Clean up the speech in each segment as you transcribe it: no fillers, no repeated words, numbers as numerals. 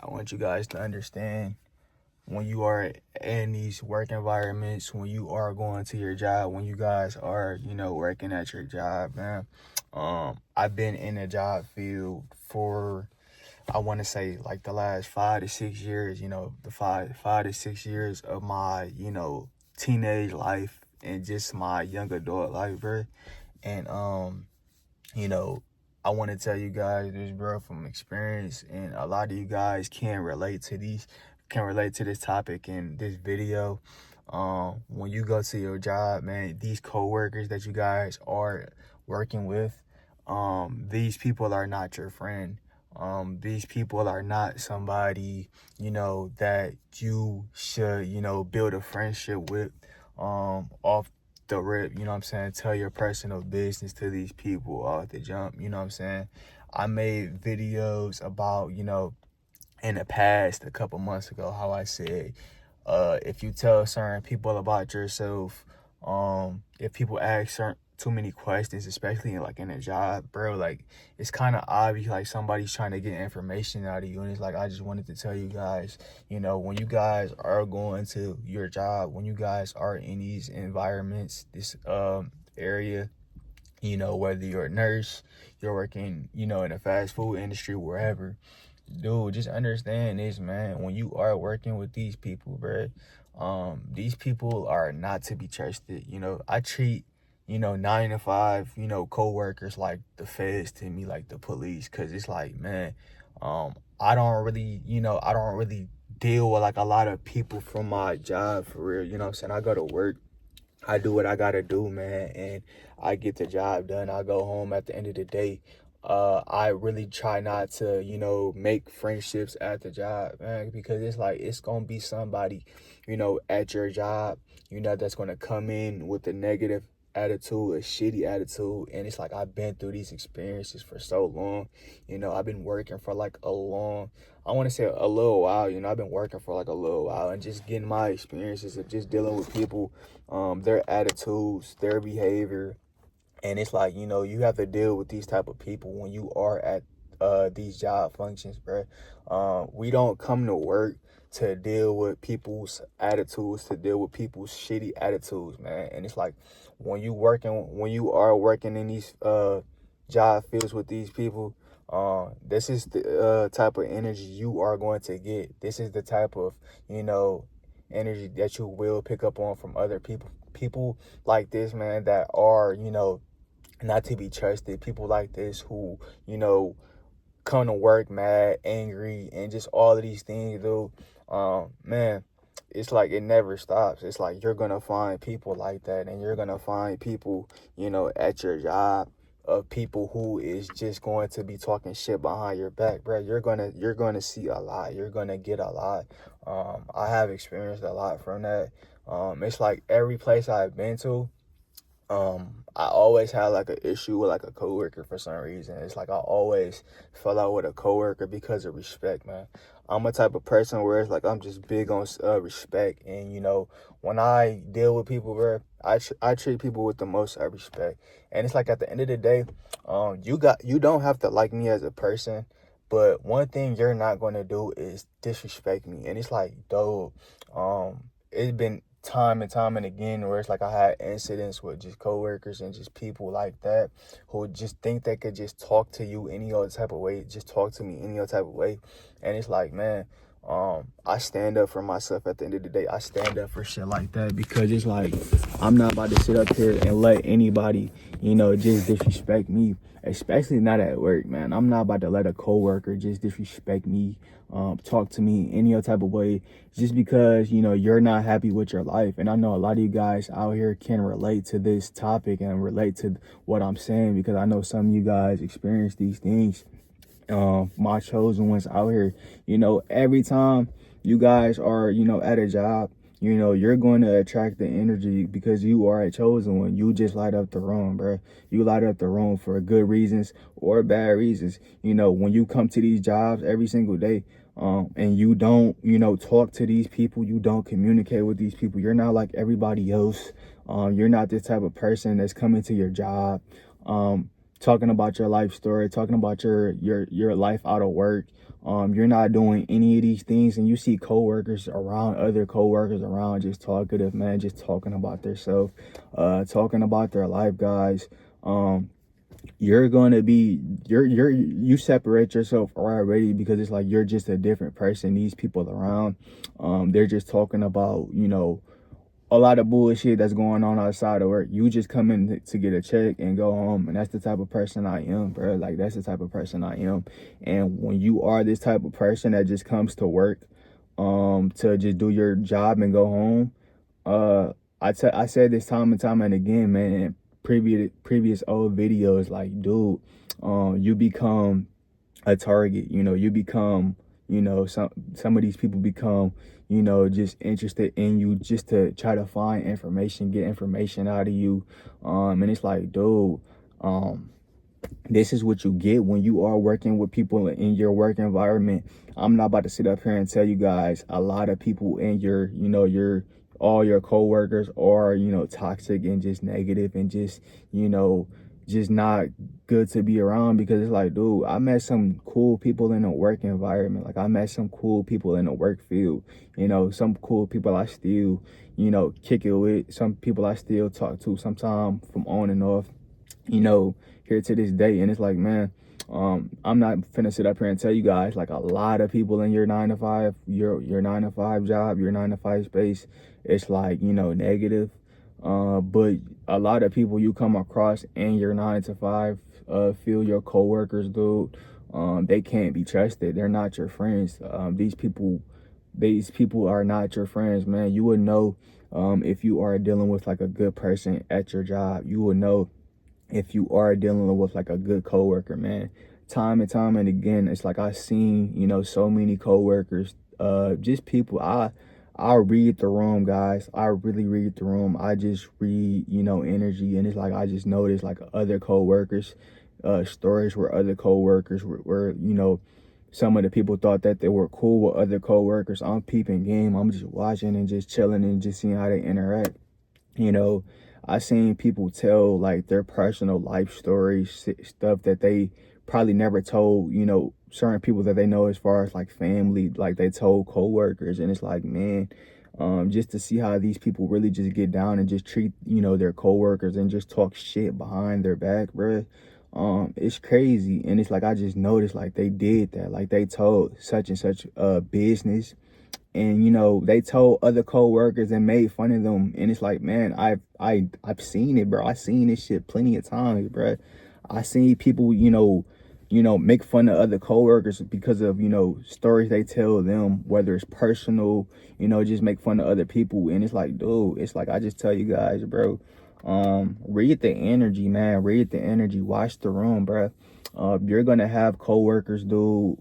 I want you guys to understand, when you are in these work environments, when you are going to your job, when you guys are, working at your job, man. I've been in the job field for, I want to say, like the last 5 to 6 years, the five to 6 years of my, teenage life and just my young adult life, bro. And you know, I want to tell you guys this, bro, from experience, and a lot of you guys can relate to this topic in this video. When you go to your job, man, these coworkers that you guys are working with, these people are not your friend. These people are not somebody, that you should, build a friendship with, off the rip, you know what I'm saying? Tell your personal business to these people off the jump, you know what I'm saying? I made videos about, in the past, a couple months ago, how I said, if you tell certain people about yourself, if people ask too many questions, especially in a job, bro, like, it's kind of obvious, like, somebody's trying to get information out of you. And it's like, I just wanted to tell you guys, when you guys are going to your job, when you guys are in these environments, this area, whether you're a nurse, you're working, in a fast food industry, wherever, dude, just understand this, man. When you are working with these people, bro, these people are not to be trusted. I treat, 9 to 5, co-workers like the feds to me, like the police, because it's like, man, I don't really deal with like a lot of people from my job, for real. You know what I'm saying? I go to work, I do what I gotta do, man, and I get the job done. I go home at the end of the day. I really try not to, make friendships at the job, man, because it's like, it's gonna be somebody, at your job, that's gonna come in with a negative attitude, a shitty attitude. And it's like, I've been through these experiences for so long. I've been working for like I want to say a little while. I've been working for like a little while, and just getting my experiences of just dealing with people, their attitudes, their behavior. And it's like, you have to deal with these type of people when you are at these job functions, bro. We don't come to work to deal with people's attitudes, to deal with people's shitty attitudes, man. And it's like, when you are working in these job fields with these people, this is the type of energy you are going to get. This is the type of, energy that you will pick up on from other people. People like this, man, that are, not to be trusted. People like this who, come to work mad, angry, and just all of these things, dude. Man, it's like, it never stops. It's like, you're gonna find people like that, and you're gonna find people, at your job, of people who is just going to be talking shit behind your back, bro. You're gonna see a lot. You're gonna get a lot. I have experienced a lot from that. It's like, every place I've been to, I always had like an issue with like a coworker for some reason. It's like, I always fell out with a coworker because of respect, man. I'm a type of person where it's like, I'm just big on respect, and when I deal with people, bro, I treat people with the most respect. And it's like, at the end of the day, you don't have to like me as a person, but one thing you're not going to do is disrespect me. And it's like, dude, it's been time and again where it's like, I had incidents with just coworkers and just people like that who just think they could just talk to you any other type of way, just talk to me any other type of way. And it's like, man, I stand up for myself. At the end of the day, I stand up for shit like that, because it's like, I'm not about to sit up here and let anybody, just disrespect me, especially not at work, man. I'm not about to let a coworker just disrespect me, talk to me any other type of way, just because, you're not happy with your life. And I know a lot of you guys out here can relate to this topic and relate to what I'm saying, because I know some of you guys experience these things. My chosen ones out here, every time you guys are, at a job, you're going to attract the energy, because you are a chosen one. You just light up the room, bro. You light up the room for good reasons or bad reasons. When you come to these jobs every single day, and you don't, talk to these people, you don't communicate with these people, you're not like everybody else. You're not this type of person that's coming to your job, talking about your life story, talking about your life out of work. You're not doing any of these things, and you see coworkers around, other coworkers around, just talkative, man, just talking about themselves, talking about their life, guys. You're gonna be you separate yourself already, because it's like you're just a different person. These people around, they're just talking about, a lot of bullshit that's going on outside of work. You just come in to get a check and go home, and that's the type of person I am, bro. Like, that's the type of person I am. And when you are this type of person that just comes to work to just do your job and go home, I said this time and time and again, man, in previous old videos, like, dude, you become a target. You become, some of these people become, just interested in you, just to try to find information, get information out of you. And it's like, dude, this is what you get when you are working with people in your work environment. I'm not about to sit up here and tell you guys a lot of people in all your coworkers are, toxic and just negative and just, just not good to be around. Because it's like, dude, I met some cool people in the work environment. Like, I met some cool people in the work field, some cool people I still, kick it with, some people I still talk to sometime from on and off, here to this day. And it's like, man, I'm not finna sit up here and tell you guys, like, a lot of people in your 9 to 5, your 9 to 5 job, your 9 to 5 space, it's like, negative. But a lot of people you come across in your 9 to 5 field, your coworkers, dude, they can't be trusted. They're not your friends. These people are not your friends, man. You would know if you are dealing with like a good person at your job. You would know if you are dealing with like a good coworker, man. Time and time and again, it's like I've seen, so many coworkers, just people. I read the room, guys. I really read the room. I just read, energy. And it's like, I just noticed like other coworkers, stories where other coworkers were, some of the people thought that they were cool with other coworkers. I'm peeping game. I'm just watching and just chilling and just seeing how they interact. I seen people tell like their personal life stories, stuff that they probably never told, certain people that they know, as far as like family, like they told coworkers. And it's like, man, just to see how these people really just get down and just treat, their coworkers and just talk shit behind their back, bruh. It's crazy. And it's like, I just noticed like they did that. Like, they told such and such business, and they told other co-workers and made fun of them. And it's like, man, I've seen it, bro. I've seen this shit plenty of times, bro. I seen people, make fun of other co-workers because of, stories they tell them, whether it's personal, just make fun of other people. And it's like, dude, it's like, I just tell you guys, bro, read the energy, man. Read the energy. Watch the room, bro. You're gonna have co-workers, dude,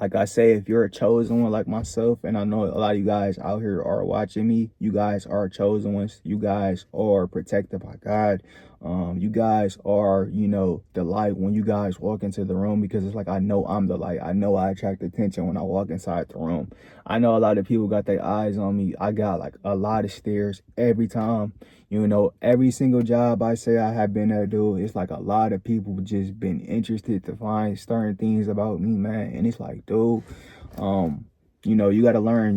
like I say, if you're a chosen one like myself, and I know a lot of you guys out here are watching me, you guys are chosen ones. You guys are protected by God. You guys are, the light when you guys walk into the room, because it's like, I know I'm the light. I know I attract attention when I walk inside the room. I know a lot of people got their eyes on me. I got like a lot of stares every time. Every single job I say I have been there, dude, it's like a lot of people just been interested to find certain things about me, man. And it's like, dude, you gotta learn,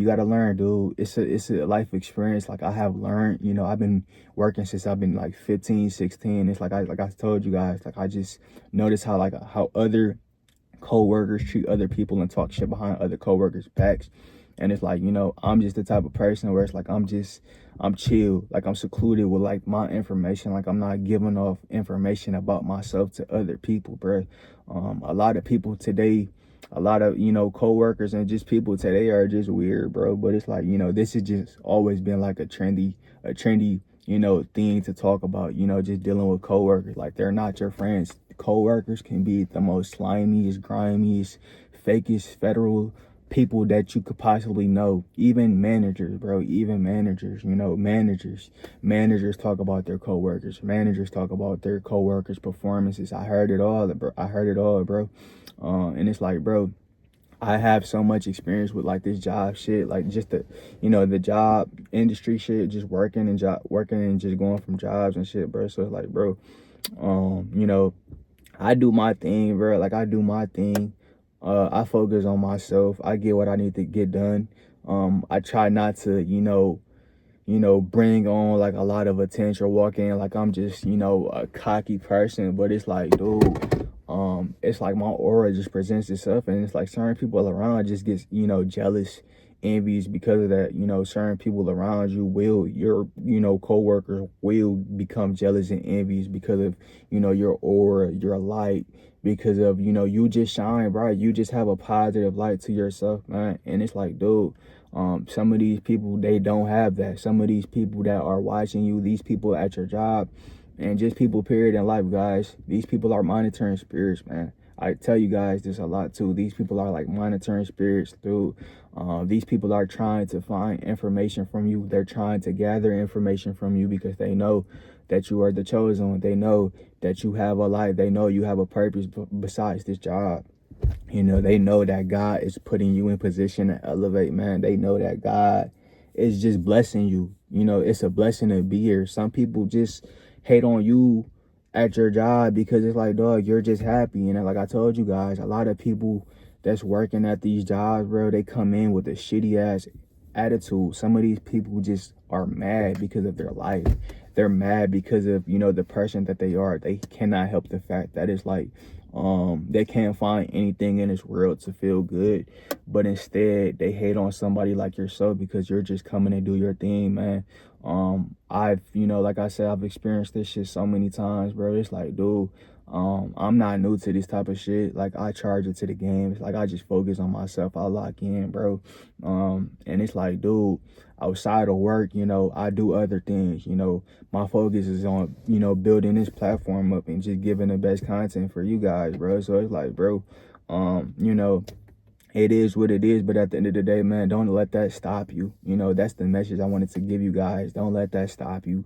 dude. It's a life experience. Like, I have learned, I've been working since I've been like 15, 16. It's like, I told you guys, like, I just noticed how other co-workers treat other people and talk shit behind other co-workers' backs. And it's like, I'm just the type of person where it's like, I'm chill, like, I'm secluded with like my information. Like, I'm not giving off information about myself to other people, bro. A lot of people today, a lot of, co-workers and just people today are just weird, bro. But it's like, this has just always been like a trendy, thing to talk about, just dealing with co-workers. Like, they're not your friends. Co-workers can be the most slimiest, grimiest, fakest federal people that you could possibly know. Even managers, bro. Even managers, managers talk about their co-workers. Managers talk about their co-workers' performances. I heard it all, bro. And it's like, bro, I have so much experience with like this job shit, like just the job industry shit, just working and just going from jobs and shit, bro. So it's like, bro, You know, I do my thing, bro. Like, I do my thing. I focus on myself. I get what I need to get done. I try not to, bring on like a lot of attention or walk in like I'm just, a cocky person. But it's like, dude, it's like my aura just presents itself, and it's like certain people around just gets, jealous, envious because of that. Certain people around you will, your, coworkers will become jealous and envious because of, your aura, your light, because of, you just shine bright. You just have a positive light to yourself, man. And it's like, dude, some of these people, they don't have that. Some of these people that are watching you, these people at your job, and just people period in life, guys, these people are monitoring spirits, man. I tell you guys this a lot too. These people are like monitoring spirits through. These people are trying to find information from you. They're trying to gather information from you because they know that you are the chosen one. They know that you have a life. They know you have a purpose besides this job. They know that God is putting you in position to elevate, man. They know that God is just blessing you. It's a blessing to be here. Some people just hate on you at your job because it's like, dog, you're just happy. And like I told you guys, a lot of people that's working at these jobs, bro, they come in with a shitty ass attitude. Some of these people just are mad because of their life. They're mad because of, the person that they are. They cannot help the fact that it's like, they can't find anything in this world to feel good, but instead they hate on somebody like yourself because you're just coming to do your thing, man. I've, like I said, I've experienced this shit so many times, bro. It's like, dude, I'm not new to this type of shit. Like, I charge it to the game. It's like I just focus on myself. I lock in, bro. And it's like, dude, outside of work, I do other things. My focus is on, building this platform up and just giving the best content for you guys, bro. So it's like, bro, it is what it is, but at the end of the day, man, don't let that stop you. That's the message I wanted to give you guys. Don't let that stop you.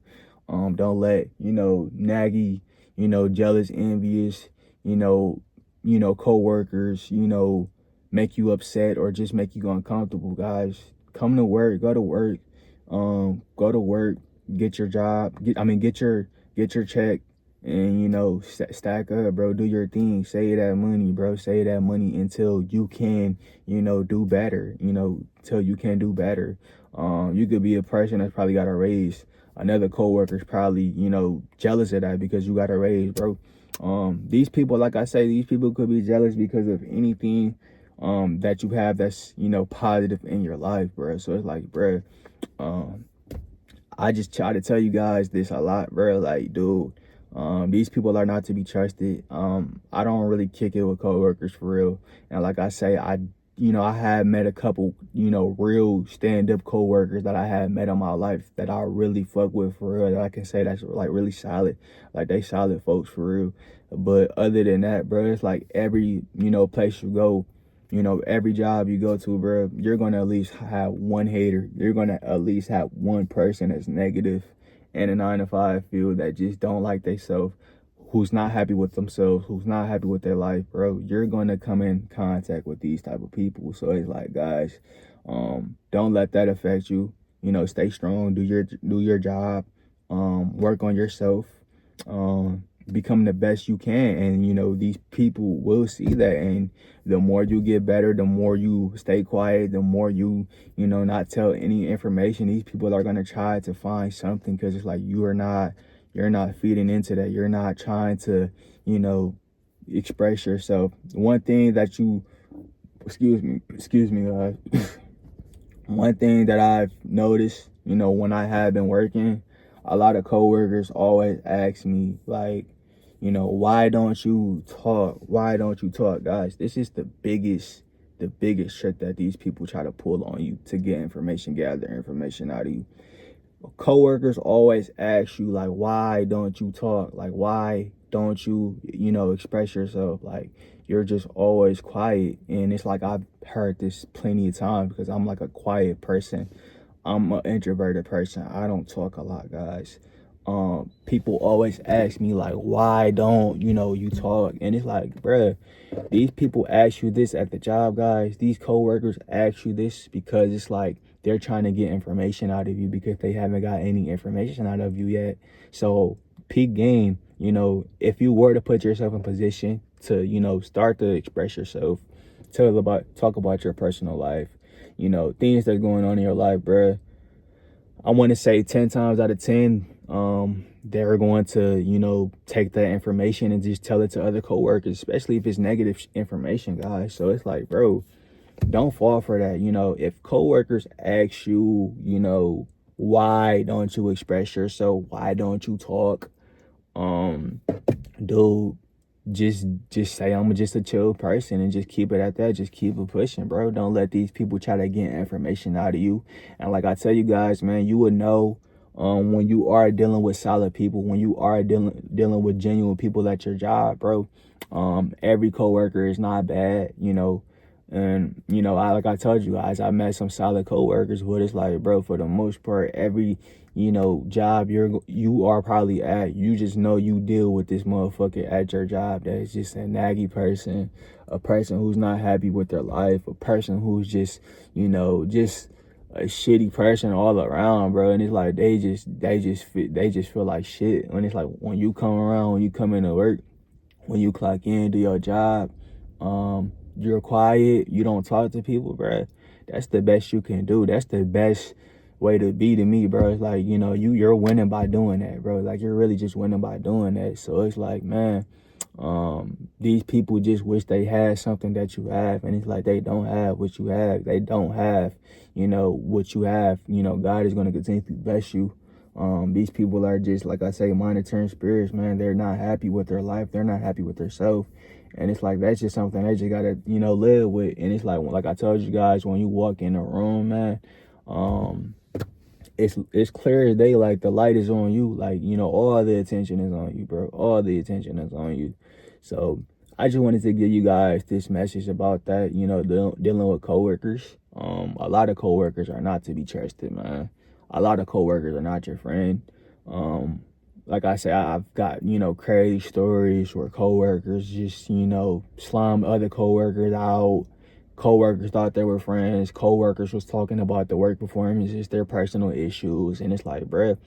Don't let, naggy, jealous, envious, coworkers, make you upset or just make you uncomfortable, guys. Come to work, go to work, go to work, get your job, get your check, and stack up, bro. Do your thing. Save that money, bro. Save that money until you can, do better. Till you can do better. You could be a person that's probably got a raise. Another coworker's probably, jealous of that because you got a raise, bro. These people, like I say, these people could be jealous because of anything that you have that's, positive in your life, bro. So it's like, bro, I just try to tell you guys this a lot, bro. Like, dude, these people are not to be trusted. I don't really kick it with coworkers for real. And like I say, I have met a couple, real stand-up coworkers that I have met in my life that I really fuck with for real. That I can say that's like really solid. Like, they solid folks for real. But other than that, bro, it's like every, place you go, every job you go to, bro, you're going to at least have one hater. You're going to at least have one person that's negative in a 9-to-5 field that just don't like themselves, who's not happy with themselves, who's not happy with their life, bro. You're going to come in contact with these type of people. So it's like, guys, don't let that affect you. Stay strong, do your job, work on yourself, become the best you can. And these people will see that, and the more you get better, the more you stay quiet, the more you not tell any information, these people are going to try to find something, because it's like you're not feeding into that. You're not trying to express yourself. One thing that you excuse me guys one thing that I've noticed, when I have been working, a lot of coworkers always ask me, like, why don't you talk? Why don't you talk? Guys, this is the biggest trick that these people try to pull on you to get information, gather information out of you. Coworkers always ask you, like, why don't you talk? Like, why don't you, express yourself? Like, you're just always quiet. And it's like, I've heard this plenty of times because I'm like a quiet person. I'm an introverted person. I don't talk a lot, guys. People always ask me, like, why don't you talk? And it's like, bruh, these people ask you this at the job, guys. These coworkers ask you this because it's like they're trying to get information out of you because they haven't got any information out of you yet. So peak game, you know, if you were to put yourself in position to, you know, start to express yourself, talk about your personal life, you know, things that's going on in your life, bruh, I want to say 10 times out of 10, they're going to, you know, take that information and just tell it to other coworkers, especially if it's negative information, guys. So it's like, bro, don't fall for that. You know, if coworkers ask you, you know, why don't you express yourself? Why don't you talk? Dude, just say I'm just a chill person and just keep it at that. Just keep it pushing, bro. Don't let these people try to get information out of you. And like I tell you guys, man, you would know when you are dealing with solid people, when you are dealing with genuine people at your job, bro. Every coworker is not bad, you know. And you know, like I told you guys, I met some solid coworkers, but it's like, bro, for the most part, every, you know, job you are probably at, you just know you deal with this motherfucker at your job that is just a naggy person, a person who's not happy with their life, a person who's just, you know, just a shitty person all around, bro. And it's like they just feel like shit. When it's like when you come around, when you come into work, when you clock in, do your job, you're quiet, you don't talk to people, bro. That's the best you can do. That's the best way to be to me, bro. It's like, you know, you're winning by doing that, bro. Like, you're really just winning by doing that. So it's like, man, these people just wish they had something that you have, and it's like they don't have what you have. They don't have, you know, what you have. You know, God is going to continue to bless you. These people are just, like I say, monitoring spirits, man. They're not happy with their life. They're not happy with themselves. And it's like, that's just something they just gotta, you know, live with. And it's like I told you guys, when you walk in a room, man, it's clear as day, like the light is on you. Like, you know, all the attention is on you, bro. All the attention is on you. So I just wanted to give you guys this message about that, you know, dealing with coworkers. A lot of coworkers are not to be trusted, man. A lot of coworkers are not your friend. Like I say, I've got, you know, crazy stories where coworkers just, you know, slime other coworkers out. Coworkers thought they were friends. Coworkers was talking about the work performances, their personal issues. And it's like, bruh,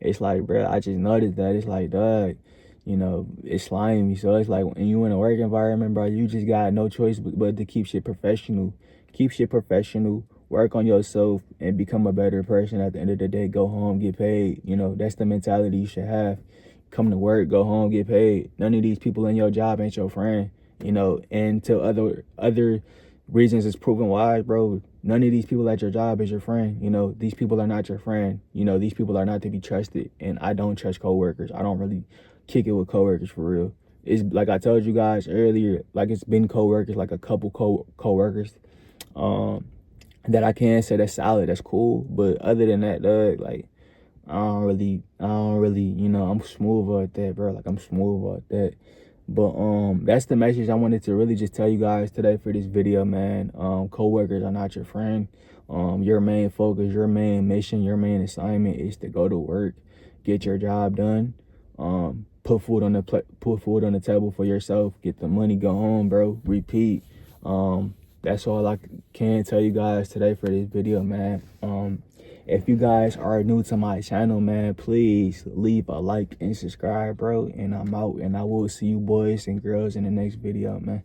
I just noticed that. It's like, dog, you know, it's slimy. So it's like, when you in a work environment, bro, you just got no choice but to keep shit professional. Keep shit professional. Work on yourself and become a better person. At the end of the day, go home, get paid. You know, that's the mentality you should have. Come to work, go home, get paid. None of these people in your job ain't your friend. You know, and till other reasons is proven why, bro, none of these people at your job is your friend. You know, these people are not your friend. You know, these people are not to be trusted. And I don't trust coworkers. I don't really kick it with coworkers for real. It's like I told you guys earlier, like it's been coworkers, like a couple coworkers. That I can say that's solid, that's cool. But other than that, dog, like, I don't really, you know, I'm smooth about that, bro. Like, I'm smooth about that. But that's the message I wanted to really just tell you guys today for this video, man. Coworkers are not your friend. Your main focus, your main mission, your main assignment is to go to work, get your job done, put food on the table for yourself, get the money, go home, bro. Repeat. That's all I can tell you guys today for this video, man. If you guys are new to my channel, man, please leave a like and subscribe, bro. And I'm out, and I will see you boys and girls in the next video, man.